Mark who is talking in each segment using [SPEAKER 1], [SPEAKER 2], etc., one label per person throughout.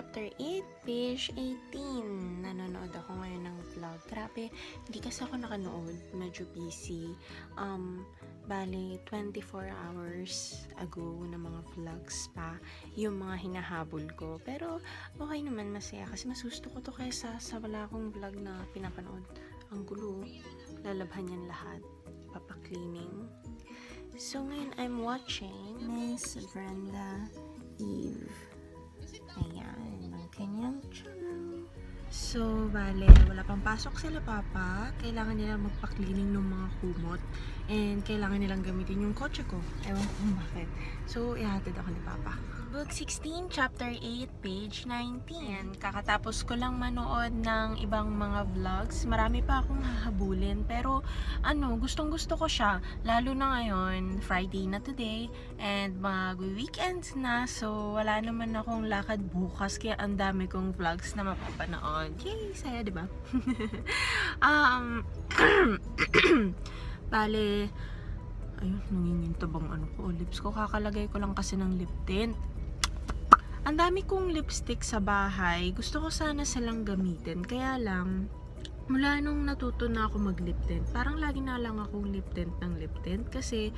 [SPEAKER 1] chapter 8, page 18. Nanonood ako ngayon ng vlog. Grabe, hindi kasi ako nakanood. Medyo busy. Bale, 24 hours ago na mga vlogs pa yung mga hinahabol ko. Pero, okay naman, masaya. Kasi mas gusto ko to kaysa sa wala akong vlog na pinapanood. Ang gulo. Lalabhan yan lahat. Papa-cleaning. So, ngayon, I'm watching Miss Brenda Eve. Ayan, ang kanyang channel. So, bale, wala pang pasok sila papa. Kailangan nilang magpa-cleaning ng mga kumot. And kailangan nilang gamitin yung kotse ko. Ewan ko kung bakit. So, ihatid ako ni papa. Book 16, chapter 8, page 19. And kakatapos ko lang manood ng ibang mga vlogs. Marami pa akong hahabulin. Pero, gustong gusto ko siya. Lalo na ngayon, Friday na today. And mag-weekend na. So, wala naman akong lakad bukas. Kaya ang dami kong vlogs na mapapanood. Yay! Saya, diba? Bale, ayun, nangingintab ang lips ko. Kakalagay ko lang kasi ng lip tint. Ang dami kong lipstick sa bahay. Gusto ko sana silang gamitin. Kaya lang, mula nung natuto na ako mag lip tint, parang lagi na lang akong lip tint ng lip tint. Kasi,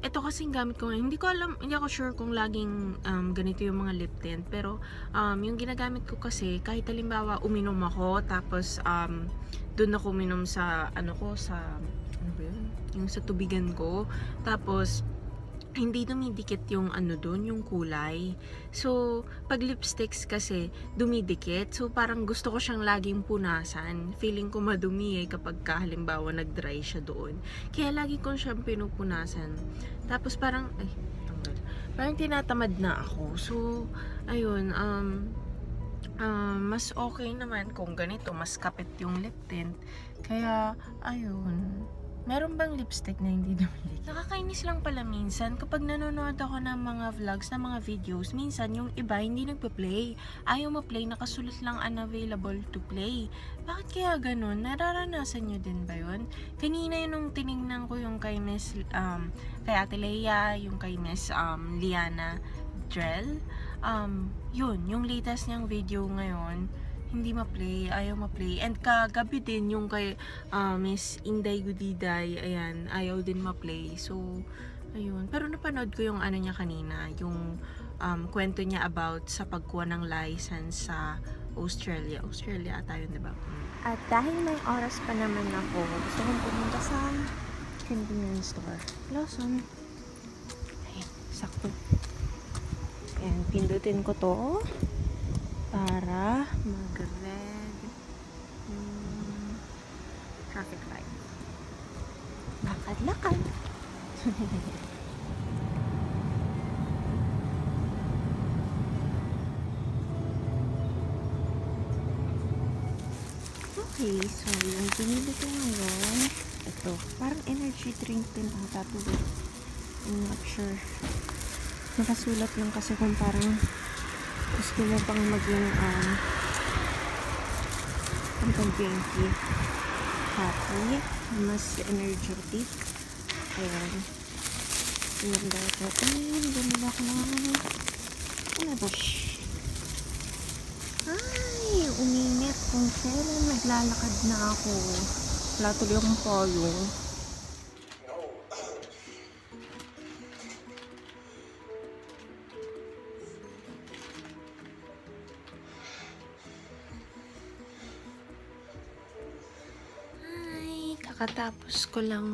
[SPEAKER 1] ito kasing gamit ko ngayon. Hindi ako sure kung laging ganito yung mga lip tint. Pero, yung ginagamit ko kasi, kahit halimbawa uminom ako, tapos, doon ako uminom sa, ano ba yun? Yung sa tubigan ko. Tapos, hindi dumidikit yung doon, yung kulay. So, pag lipsticks kasi, dumidikit. So, parang gusto ko siyang laging punasan. Feeling ko madumi kapag halimbawa nag-dry siya doon. Kaya lagi ko siyang pinupunasan. Tapos parang, tanggal. Parang tinatamad na ako. So, ayun, mas okay naman kung ganito, mas kapit yung lip tint. Kaya, ayun. Meron bang lipstick na hindi dumidikit? Nakakainis lang pala minsan kapag nanonood ako ng mga vlogs, ng mga videos, minsan yung iba hindi nagpa-play. Ayaw ma-play, nakasulat lang unavailable to play. Bakit kaya ganun? Nararanasan nyo din ba yun? Kanina yun nung tinignan ko yung kay Miss, kay Ate Leia, yung kay Miss Liana Drell. Yun, yung latest niyang video ngayon, hindi ma-play, ayaw ma-play. And kagabi din yung kay Miss Inday Gudiday, ayan, ayaw din ma-play. So, ayun. Pero napanood ko yung niya kanina, yung kwento niya about sa pagkuha ng license sa Australia. Australia ata yun, diba? At dahil may oras pa naman ako, gusto kong pumunta sa convenience store. Lawson. Ayan, sakto. Ayan, pindutin ko to para mag-red traffic light. Lakad-lakad. Okay, so yung pinili ko ngayon, ito, parang energy drink din ata to. I'm not sure. Nakasulat lang kasi kung parang gusto mo pang maging ang pag-genki happy, mas energetic. Ayan. Ayan daw ito. Ayan, ganun ako na ano ba? Ay, uminit. Kung kailan naglalakad na ako. Wala tuloy akong payong. Katapos ko lang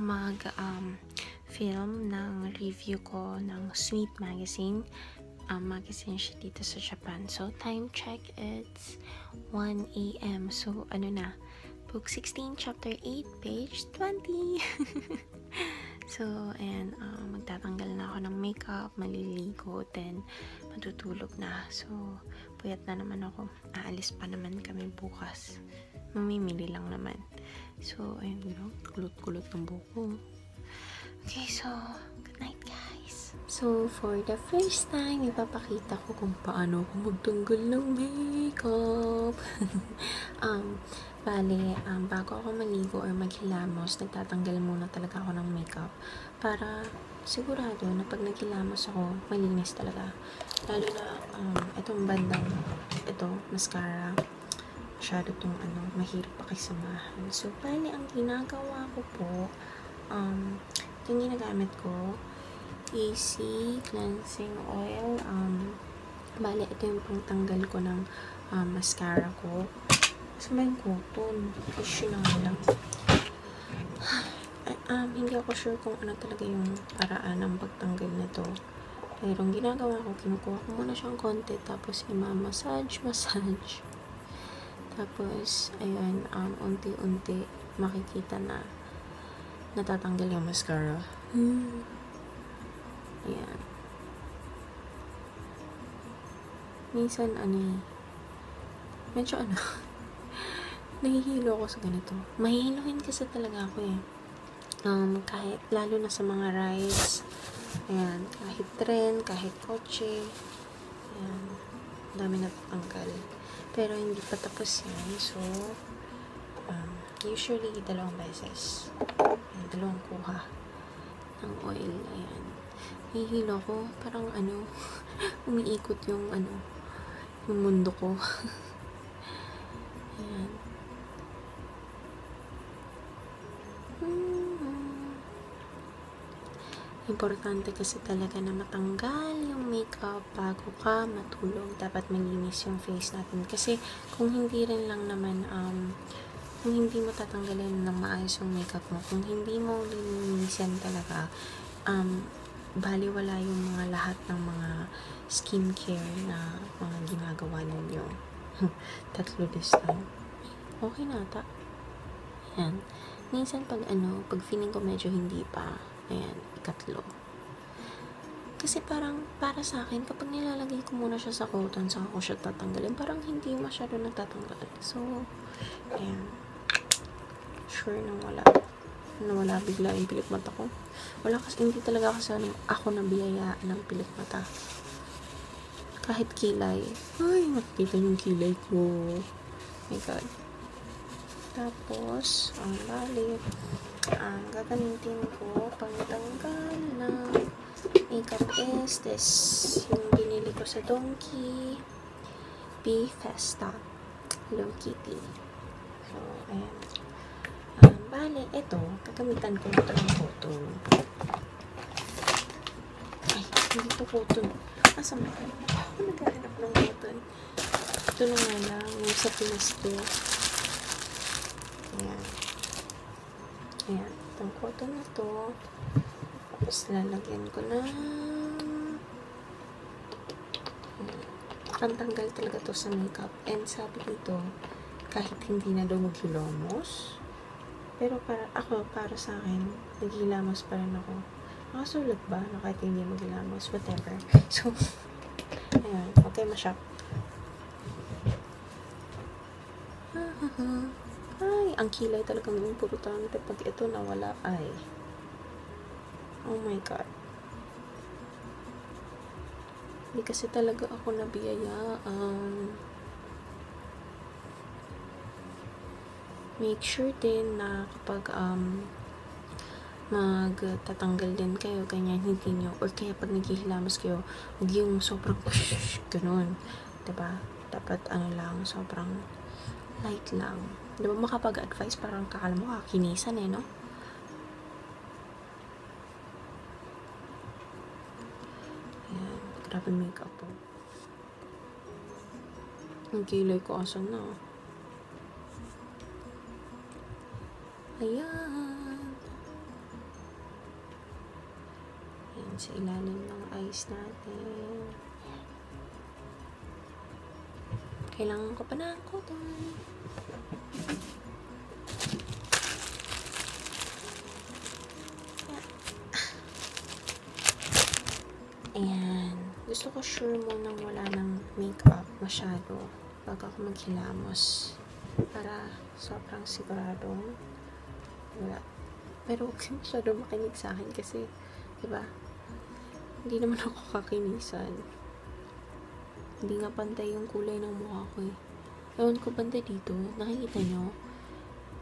[SPEAKER 1] film ng review ko ng Sweet Magazine. Magazine siya dito sa Japan. So, time check, it's 1 AM. So, book 16, chapter 8, page 20. So, ayan, magtatanggal na ako ng makeup, maliligo, then matutulog na. So, puyat na naman ako. Aalis pa naman kami bukas. Mamimili lang naman. So, ayun, kulot-kulot ng buko. Okay, so, good night, guys. So, for the first time, ipapakita ko kung paano ako magtanggal ng makeup. Bale, bago ako maligo or maghilamos, nagtatanggal muna talaga ako ng makeup para sigurado na pag naghilamos ako, malinis talaga. Lalo na, itong bandang, ito, mascara, masyado itong, mahirap pakisamahan. So, bale, ang ginagawa ko po, yung ginagamit ko, AC Cleansing Oil, bale, ito yung pangtanggal ko ng mascara ko. Kasi may cotton. Issue na nga lang. Hindi ako sure kung ano talaga yung paraan ng pagtanggal nito. Pero ang ginagawa ko, kinukuha ko muna siyang konti, tapos ima-massage. Tapos, ayun, unti-unti makikita na natatanggal yung mascara. Ayan. Minsan, medyo nahihilo ako sa ganito. Mahihiluhin kasi talaga ako eh. Kahit, lalo na sa mga rides, ayan, kahit tren, kahit kotse, ayan, dami natatanggal. Pero hindi pa tapos yan. So, usually, 2 beses. Ayan, 2 kuha ng oil. Ayan. Nahihilo ko. Parang umiikot yung yung mundo ko. Ayan. Importante kasi talaga na matanggal yung makeup bago ka matulog. Dapat malinis yung face natin. Kasi kung hindi rin lang naman, kung hindi mo tatanggalin ng maayos yung makeup mo, kung hindi mo linisan talaga, baliwala yung mga lahat ng mga skincare na mga ginagawa ninyo. 3 this time. Okay na ata. Ayan. Minsan pag feeling ko medyo hindi pa, ayan, 3. Kasi parang, para sa akin, kapag nilalagay ko muna siya sa cotton, saka ko siya tatanggalin, parang hindi masyado natatanggal. So, ayan. Sure nang wala bigla yung pilik mata ko. Wala kasi, hindi talaga kasi ako nabiyayaan ng pilik mata. Kahit kilay. Ay, makikita yung kilay ko. Oh my God. Tapos, balik. Gagamitin ko pangtanggal na makeup is this. Yung binili ko sa Donkey. Be Festa. Hello Kitty. So, ayan. Bale, ito. Gagamitan ko na ito ng cotton. Ay, hindi ko cotton. Asa mo? Ako naghahanap ng cotton. Ito na nga lang. Yung sa Pinas to. Ayan. Ayan. Itong cotton na to. Tapos lalagyan ko na pantanggal talaga to sa makeup. And sabi dito, kahit hindi na daw maghilamos. Pero para sa akin, naghilamos pa rin ako. Nakasulat ba na kahit hindi maghilamos? Whatever. So, ayan. Okay, ma-shop. Ay, ang kilay talagang importante. Pag ito nawala, ay. Oh my God. Hindi kasi talaga ako nabiyayaan. Make sure din na kapag magtatanggal din kayo, ganyan, hindi nyo, or kaya pag naghihilamos kayo, huwag yung sobrang ganun. Diba? Dapat lang, sobrang light lang. Diba makapag-advise, parang kakala mo kakinisan no? Ayan, grabe makeup po. Ang kilay ko asan na. Ayan. Ayan, sa ilalim ng eyes natin. Kailangan ko pa ng cotton. Ayan. Gusto ko sure munang wala ng makeup masyado bago ako maghilamos. Para sobrang siguradong wala. Pero huwag masyado makinig sa akin kasi, diba, hindi naman ako kakinisan. Hindi nga pantay yung kulay ng mukha ko eh. Ewan ko banda dito, nakikita nyo,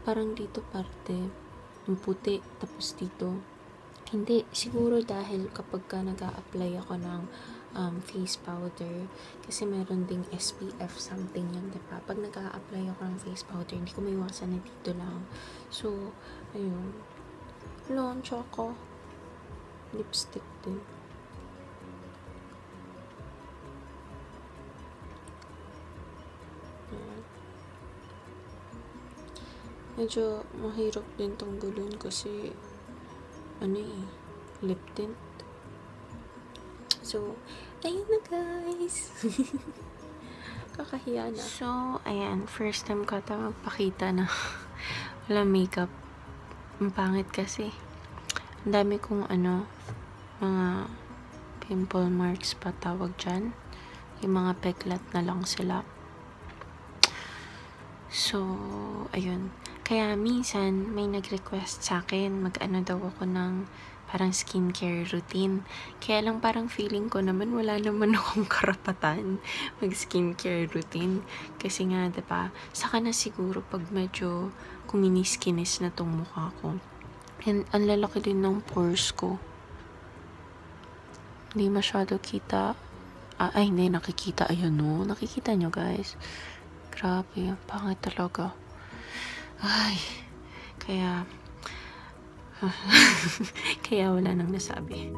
[SPEAKER 1] parang dito parte, yung puti, tapos dito. Hindi, siguro dahil kapag ka nag-a-apply ako ng face powder, kasi meron ding SPF something yun, diba? Pag nag-a-apply ako ng face powder, hindi ko maiwasan na dito lang. So, ayun. Launch ako. Lipstick din. Ayan. Medyo mahirap din tanggalin kasi lip tint. So, ayun na guys. Kakahiya na. So, ayan. First time ko ito magpakita na wala makeup. Ang pangit kasi. Ang dami kong mga pimple marks pa tawag dyan. Yung mga peklat na lang sila. So, ayun. Kaya minsan, may nag-request sa akin, mag-ano daw ako ng parang skincare routine. Kaya lang parang feeling ko naman, wala naman akong karapatan mag-skincare routine. Kasi nga, diba, saka na siguro pag medyo kuminis-kinis na tong mukha ko. And ang lalaki din ng pores ko. Hindi masyado kita. Ay, hindi, nakikita. Ayun, no. Nakikita nyo, guys. Grabe, pangit talaga. Ay, kaya wala nang nasabi.